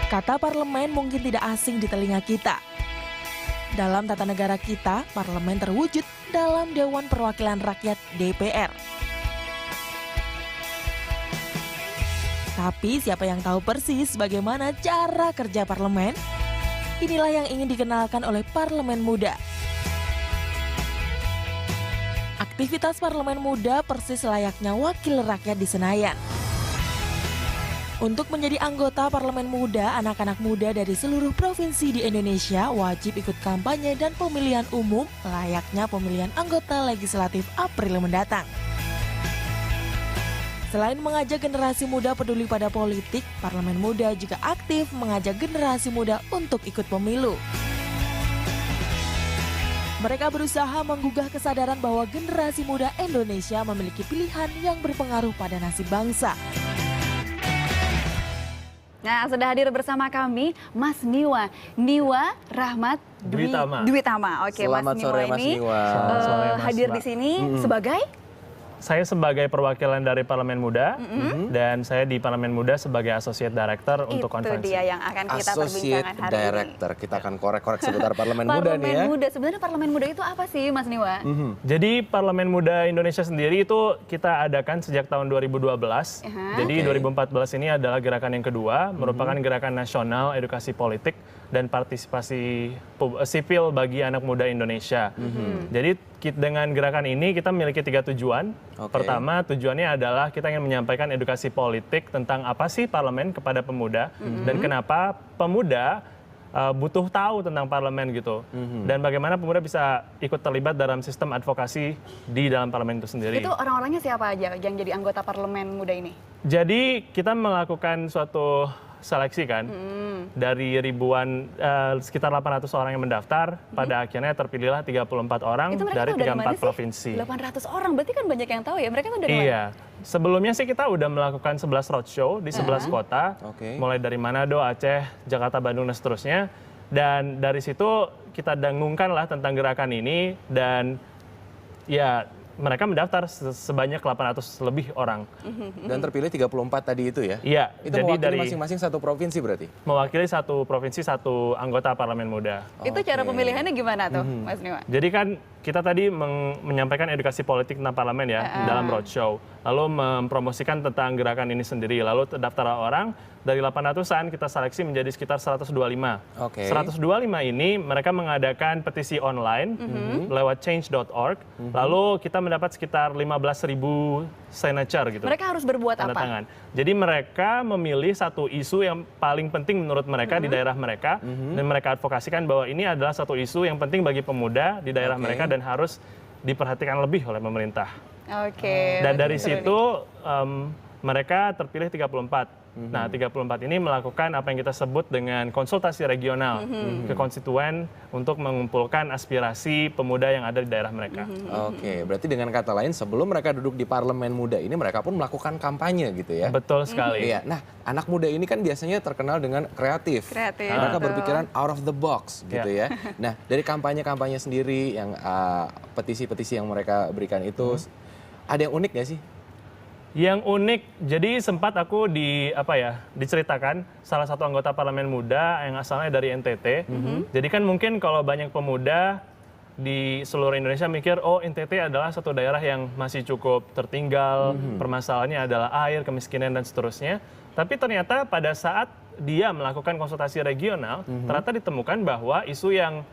Kata parlemen mungkin tidak asing di telinga kita. Dalam tata negara kita, parlemen terwujud dalam Dewan Perwakilan Rakyat (DPR). Tapi siapa yang tahu persis bagaimana cara kerja parlemen? Inilah yang ingin dikenalkan oleh Parlemen Muda. Aktivitas Parlemen Muda persis layaknya wakil rakyat di Senayan. Untuk menjadi anggota Parlemen Muda, anak-anak muda dari seluruh provinsi di Indonesia wajib ikut kampanye dan pemilihan umum layaknya pemilihan anggota legislatif April mendatang. Selain mengajak generasi muda peduli pada politik, Parlemen Muda juga aktif mengajak generasi muda untuk ikut pemilu. Mereka berusaha menggugah kesadaran bahwa generasi muda Indonesia memiliki pilihan yang berpengaruh pada nasib bangsa. Nah, sudah hadir bersama kami Mas Niwa Rahmat Dwi Tama. Oke, Selamat Mas sore, Niwa Mas ini Niwa. hadir di sini sebagai Saya sebagai perwakilan dari Parlemen Muda dan saya di Parlemen Muda sebagai Associate Director untuk konferensi. Itu dia yang akan kita Associate perbincangkan hari Director. Kita akan korek-korek seputar Parlemen Muda Parlemen nih ya. Muda. Sebenarnya Parlemen Muda itu apa sih, Mas Niwa? Jadi Parlemen Muda Indonesia sendiri itu kita adakan sejak tahun 2012. Jadi 2014 ini adalah gerakan yang kedua, merupakan gerakan nasional edukasi politik dan partisipasi sipil bagi anak muda Indonesia. Jadi dengan gerakan ini kita memiliki 3 tujuan. Pertama, tujuannya adalah kita ingin menyampaikan edukasi politik tentang apa sih parlemen kepada pemuda dan kenapa pemuda butuh tahu tentang parlemen gitu. Dan bagaimana pemuda bisa ikut terlibat dalam sistem advokasi di dalam parlemen itu sendiri. Itu orang-orangnya siapa aja yang jadi anggota Parlemen Muda ini? Jadi kita melakukan suatu seleksi kan dari ribuan sekitar 800 orang yang mendaftar, pada akhirnya terpilihlah 34 orang Itu mereka dari tuh dari mana 34 sih? provinsi. 800 orang, berarti kan banyak yang tahu ya. Mereka tuh dari mana? Iya. Sebelumnya sih kita udah melakukan 11 roadshow di 11 kota, mulai dari Manado, Aceh, Jakarta, Bandung, dan seterusnya. Dan dari situ kita dengungkan lah tentang gerakan ini dan ya mereka mendaftar sebanyak 800 lebih orang. Dan terpilih 34 tadi itu ya? Iya. Itu jadi mewakili masing-masing satu provinsi berarti? Mewakili satu provinsi, satu anggota Parlemen Muda. Itu cara pemilihannya gimana tuh, Mas Niwa? Jadi kan kita tadi menyampaikan edukasi politik tentang parlemen ya dalam roadshow. Lalu mempromosikan tentang gerakan ini sendiri. Lalu terdaftar orang dari 800-an kita seleksi menjadi sekitar 125. 125 ini mereka mengadakan petisi online lewat change.org. Lalu kita mendapat sekitar 15.000 signature gitu. Mereka harus berbuat tanda apa? tangan. Jadi mereka memilih satu isu yang paling penting menurut mereka di daerah mereka dan mereka advokasikan bahwa ini adalah satu isu yang penting bagi pemuda di daerah mereka dan harus diperhatikan lebih oleh pemerintah. Dan dari situ mereka terpilih 34. Nah, 34 ini melakukan apa yang kita sebut dengan konsultasi regional ke konstituen untuk mengumpulkan aspirasi pemuda yang ada di daerah mereka. Berarti dengan kata lain sebelum mereka duduk di Parlemen Muda ini mereka pun melakukan kampanye gitu ya? Betul sekali. Iya. Nah, anak muda ini kan biasanya terkenal dengan kreatif. Mereka berpikiran out of the box gitu ya. Nah, dari kampanye-kampanye sendiri yang petisi-petisi yang mereka berikan itu ada yang unik nggak sih? Yang unik, jadi sempat aku diceritakan salah satu anggota Parlemen Muda yang asalnya dari NTT. Jadi kan mungkin kalau banyak pemuda di seluruh Indonesia mikir, oh NTT adalah satu daerah yang masih cukup tertinggal, permasalahannya adalah air, kemiskinan, dan seterusnya. Tapi ternyata pada saat dia melakukan konsultasi regional, ternyata ditemukan bahwa isu yang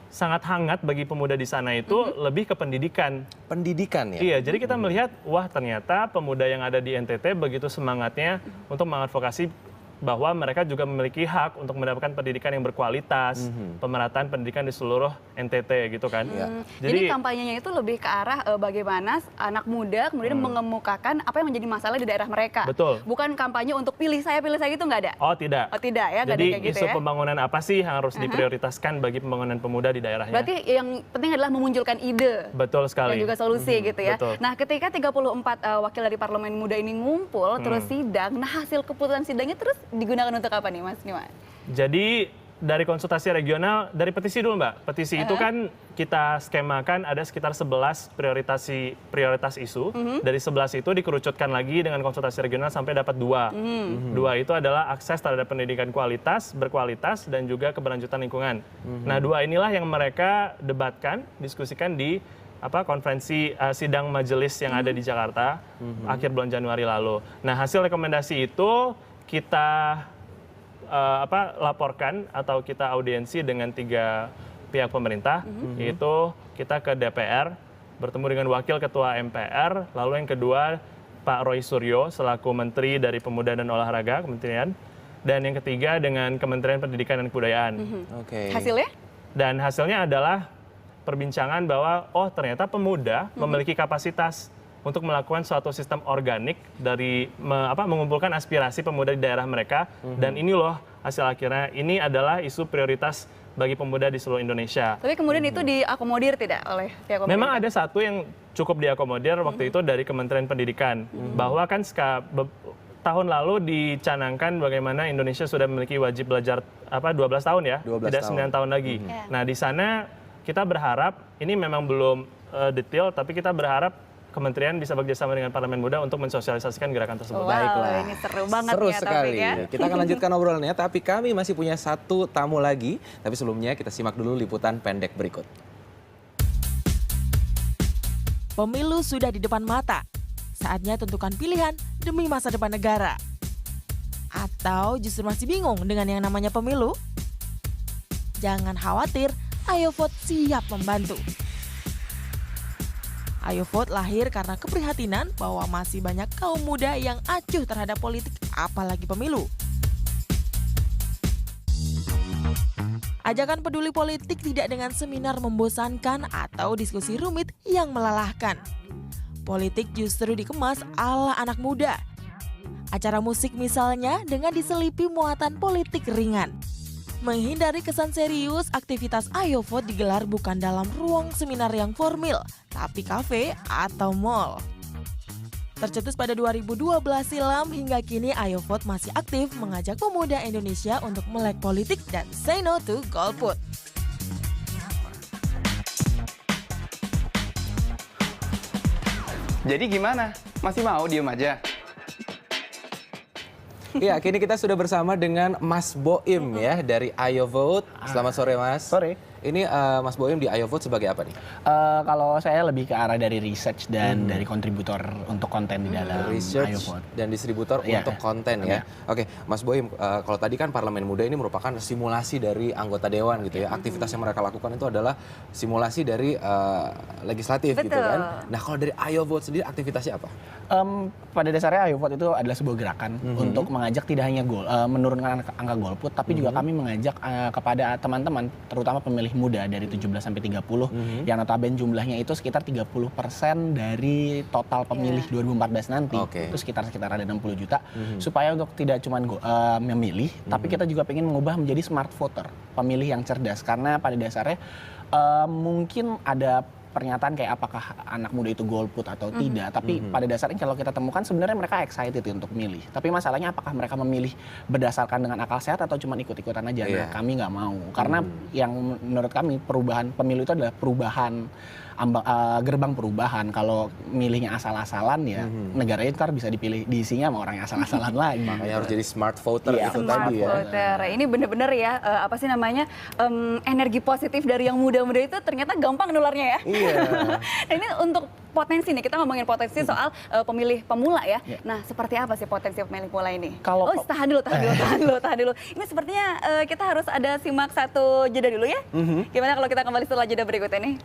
sangat hangat bagi pemuda di sana itu lebih ke pendidikan. Pendidikan ya? Iya, jadi kita melihat, wah ternyata pemuda yang ada di NTT begitu semangatnya untuk mengadvokasi bahwa mereka juga memiliki hak untuk mendapatkan pendidikan yang berkualitas, pemerataan pendidikan di seluruh NTT gitu kan. Jadi kampanyenya itu lebih ke arah bagaimana anak muda kemudian mengemukakan apa yang menjadi masalah di daerah mereka. Betul. Bukan kampanye untuk pilih saya gitu nggak ada? Oh tidak. Oh tidak ya, nggak ada Jadi kayak gitu isu ya? pembangunan apa sih yang harus diprioritaskan bagi pembangunan pemuda di daerahnya? Berarti yang penting adalah memunculkan ide. Betul sekali. Dan juga solusi gitu ya. Betul. Nah ketika 34 wakil dari Parlemen Muda ini ngumpul terus sidang, nah hasil keputusan sidangnya terus digunakan untuk apa nih Mas Niwa? Jadi dari konsultasi regional, dari petisi dulu Mbak. Petisi itu kan kita skemakan ada sekitar 11 prioritas isu. Dari 11 itu dikerucutkan lagi dengan konsultasi regional sampai dapat 2. 2 itu adalah akses terhadap pendidikan berkualitas, dan juga keberlanjutan lingkungan. Nah 2 inilah yang mereka debatkan, diskusikan di konferensi sidang majelis yang ada di Jakarta akhir bulan Januari lalu. Nah hasil rekomendasi itu kita laporkan atau kita audiensi dengan 3 pihak pemerintah, yaitu kita ke DPR bertemu dengan Wakil Ketua MPR, lalu yang kedua Pak Roy Suryo selaku Menteri dari Pemuda dan Olahraga Kementerian, dan yang ketiga dengan Kementerian Pendidikan dan Kebudayaan. Hasilnya? Dan hasilnya adalah perbincangan bahwa ternyata pemuda memiliki kapasitas untuk melakukan suatu sistem organik dari mengumpulkan aspirasi pemuda di daerah mereka, dan ini loh hasil akhirnya, ini adalah isu prioritas bagi pemuda di seluruh Indonesia. Tapi kemudian itu diakomodir tidak oleh pihak pemerintah? Memang ada satu yang cukup diakomodir waktu itu dari Kementerian Pendidikan, bahwa kan tahun lalu dicanangkan bagaimana Indonesia sudah memiliki wajib belajar 12 tahun ya, 12 tidak tahun. 9 tahun lagi. Nah di sana kita berharap, ini memang belum detail, tapi kita berharap Kementerian bisa bekerjasama dengan Parlemen Muda untuk mensosialisasikan gerakan tersebut. Wow, Baiklah. ini seru banget seru ya, sekali. Taufik, ya. Kita akan lanjutkan obrolannya, tapi kami masih punya 1 tamu lagi. Tapi sebelumnya kita simak dulu liputan pendek berikut. Pemilu sudah di depan mata. Saatnya tentukan pilihan demi masa depan negara. Atau justru masih bingung dengan yang namanya pemilu? Jangan khawatir, Ayo Vote siap membantu. Ayo Vote lahir karena keprihatinan bahwa masih banyak kaum muda yang acuh terhadap politik, apalagi pemilu. Ajakan peduli politik tidak dengan seminar membosankan atau diskusi rumit yang melelahkan. Politik justru dikemas ala anak muda. Acara musik misalnya dengan diselipi muatan politik ringan. Menghindari kesan serius, aktivitas Ayo Vote digelar bukan dalam ruang seminar yang formal, tapi kafe atau mall. Tercetus pada 2012 silam, hingga kini Ayo Vote masih aktif mengajak pemuda Indonesia untuk melek politik dan say no to golput. Jadi gimana? Masih mau diem aja? Iya, kini kita sudah bersama dengan Mas Boim ya dari Ayo Vote. Selamat sore Mas. Sore. Ini Mas Boim di Ayo Vote sebagai apa nih? Kalau saya lebih ke arah dari research dan dari kontributor untuk konten di dalam Ayo Research Vote. dan distributor Iya. untuk konten ya. Oke, Mas Boim, kalau tadi kan Parlemen Muda ini merupakan simulasi dari anggota dewan gitu ya. Aktivitas yang mereka lakukan itu adalah simulasi dari legislatif gitu kan. Nah, kalau dari Ayo Vote sendiri aktivitasnya apa? Pada dasarnya Ayo Vote itu adalah sebuah gerakan untuk mengajak tidak hanya menurunkan angka golput, tapi juga kami mengajak kepada teman-teman, terutama pemilih muda dari 17 sampai 30, yang notabene jumlahnya itu sekitar 30% dari total pemilih 2014 nanti. Itu sekitar ada 60 juta, supaya untuk tidak cuma memilih, tapi kita juga ingin mengubah menjadi smart voter, pemilih yang cerdas. Karena pada dasarnya mungkin ada pernyataan kayak apakah anak muda itu golput atau tidak, tapi pada dasarnya kalau kita temukan sebenarnya mereka excited untuk milih. Tapi masalahnya apakah mereka memilih berdasarkan dengan akal sehat atau cuma ikut-ikutan aja? Nah, kami nggak mau, karena yang menurut kami perubahan pemilu itu adalah perubahan gerbang perubahan. Kalau milihnya asal-asalan ya negaranya ntar bisa dipilih diisinya sama orang yang asal-asalan lagi. Makanya harus jadi smart voter itu Smart tadi ya. voter. Ini bener-bener ya, energi positif dari yang muda-muda itu ternyata gampang nularnya ya. Iya. Nah, ini untuk potensi nih, kita ngomongin potensi soal pemilih pemula ya. Nah, seperti apa sih potensi pemilih pemula ini? Tahan dulu. Ini sepertinya kita harus ada simak satu jeda dulu ya. Gimana kalau kita kembali setelah jeda berikut ini?